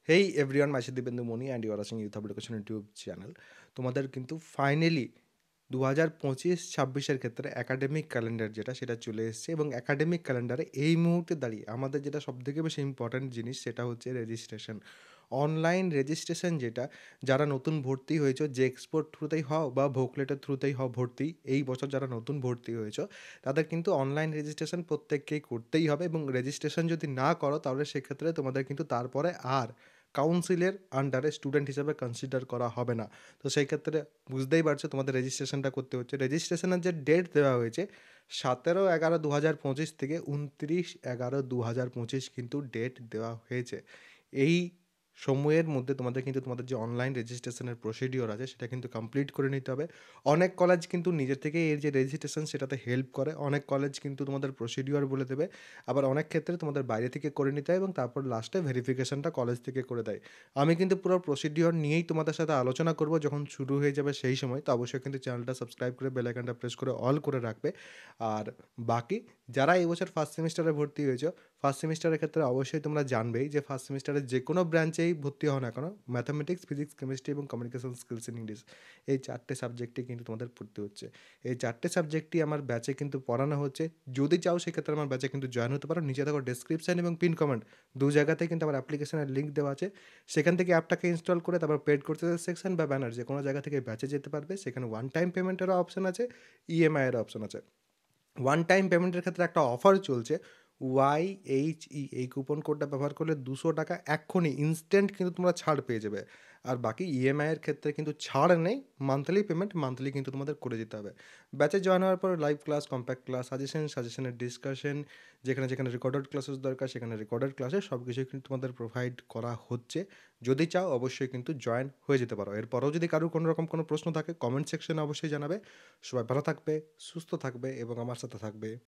Hey everyone, my Dibendu Moni and you are watching Youth Education YouTube channel. তোমাদের কিন্তু finally 2025-26-এর ক্ষেত্রে academic calendar যেটা সেটা চলে এসেছে, এবং একাডেমিক ক্যালেন্ডারে এই মুহূর্তে দাঁড়িয়ে আমাদের যেটা সবথেকে বেশি ইম্পর্ট্যান্ট জিনিস সেটা হচ্ছে রেজিস্ট্রেশন। অনলাইন রেজিস্ট্রেশন, যেটা যারা নতুন ভর্তি হয়েছে, যে এক্সপোর্ট থ্রুতেই হও বা ভোকলেটের থ্রুতেই হও ভর্তি, এই বছর যারা নতুন ভর্তি হয়েছে তাদের কিন্তু অনলাইন রেজিস্ট্রেশন প্রত্যেককেই করতেই হবে, এবং রেজিস্ট্রেশন যদি না করো তাহলে সেক্ষেত্রে তোমাদের কিন্তু তারপরে আর কাউন্সিলের আন্ডারে স্টুডেন্ট হিসেবে কনসিডার করা হবে না। তো সেই ক্ষেত্রে বুঝতেই পারছো তোমাদের রেজিস্ট্রেশনটা করতে হচ্ছে। রেজিস্ট্রেশনের যে ডেট দেওয়া হয়েছে 17/11/2025 থেকে 29/11/2025 কিন্তু ডেট দেওয়া হয়েছে। এই সময়ের মধ্যে তোমাদের কিন্তু তোমাদের যে অনলাইন রেজিস্ট্রেশনের প্রসিডিওর আছে সেটা কিন্তু কমপ্লিট করে নিতে হবে। অনেক কলেজ কিন্তু নিজে থেকে এর যে রেজিস্ট্রেশন সেটাতে হেল্প করে, অনেক কলেজ কিন্তু তোমাদের প্রসিডিওর বলে দেবে, আবার অনেক ক্ষেত্রে তোমাদের বাইরে থেকে করে নিতে হয় এবং তারপর লাস্টে ভেরিফিকেশনটা কলেজ থেকে করে দেয়। আমি কিন্তু পুরো প্রসিডিওর নিয়েই তোমাদের সাথে আলোচনা করব যখন শুরু হয়ে যাবে সেই সময়। তো অবশ্যই কিন্তু চ্যানেলটা সাবস্ক্রাইব করে বেল আইকনটা প্রেস করে অল করে রাখবে। আর বাকি যারা এই বছর ফার্স্ট সেমিস্টারে ভর্তি হয়েছে, ফার্স্ট সেমিস্টারের ক্ষেত্রে অবশ্যই তোমরা জানবেই যে ফার্স্ট সেমিস্টারে যে কোনো ব্রাঞ্চেই ভর্তি হও না কেন, ম্যাথামেটিক্স, ফিজিক্স, কেমিস্ট্রি এবং কমিউনিকেশন স্কিলস ইন ইংলিশ, এই চারটে সাবজেক্টই কিন্তু তোমাদের পড়তে হচ্ছে। এই চারটে সাবজেক্টই আমার ব্যাচে কিন্তু পড়ানো হচ্ছে। যদি চাও সেক্ষেত্রে আমার ব্যাচে কিন্তু জয়েন হতে পারো। নিচে দেখো ডেসক্রিপশান এবং পিন কমেন্ট দু জায়গাতেই কিন্তু আমার অ্যাপ্লিকেশনের লিঙ্ক দেওয়া আছে। সেখান থেকে অ্যাপটাকে ইনস্টল করে তারপর পেড করতে সেকশন বা ব্যানার যে কোনো জায়গা থেকে ব্যাচে যেতে পারবে। সেখানে ওয়ান টাইম পেমেন্টেরও অপশন আছে, ইএমআইয়েরও অপশন আছে। ওয়ান টাইম পেমেন্টের ক্ষেত্রে একটা অফার চলছে, YHE, এই কুপন কোডটা ব্যবহার করলে 200 টাকা এক্ষুনি ইনস্ট্যান্ট কিন্তু তোমরা ছাড় পেয়ে যাবে। আর বাকি ইএমআইয়ের ক্ষেত্রে কিন্তু ছাড় নেই, মান্থলি পেমেন্ট মান্থলি কিন্তু তোমাদের করে যেতে হবে। ব্যাচে জয়েন হওয়ার পর লাইভ ক্লাস, কম্প্যাক্ট ক্লাস, সাজেশনের ডিসকাশন, যেখানে যেখানে রেকর্ডেড ক্লাসেস দরকার সেখানে রেকর্ডেড ক্লাসে সব কিছুই কিন্তু তোমাদের প্রোভাইড করা হচ্ছে। যদি চাও অবশ্যই কিন্তু জয়েন হয়ে যেতে পারো। এরপরেও যদি কারোর কোনো রকম কোনো প্রশ্ন থাকে কমেন্ট সেকশনে অবশ্যই জানাবে। সবাই ভালো থাকবে, সুস্থ থাকবে এবং আমার সাথে থাকবে।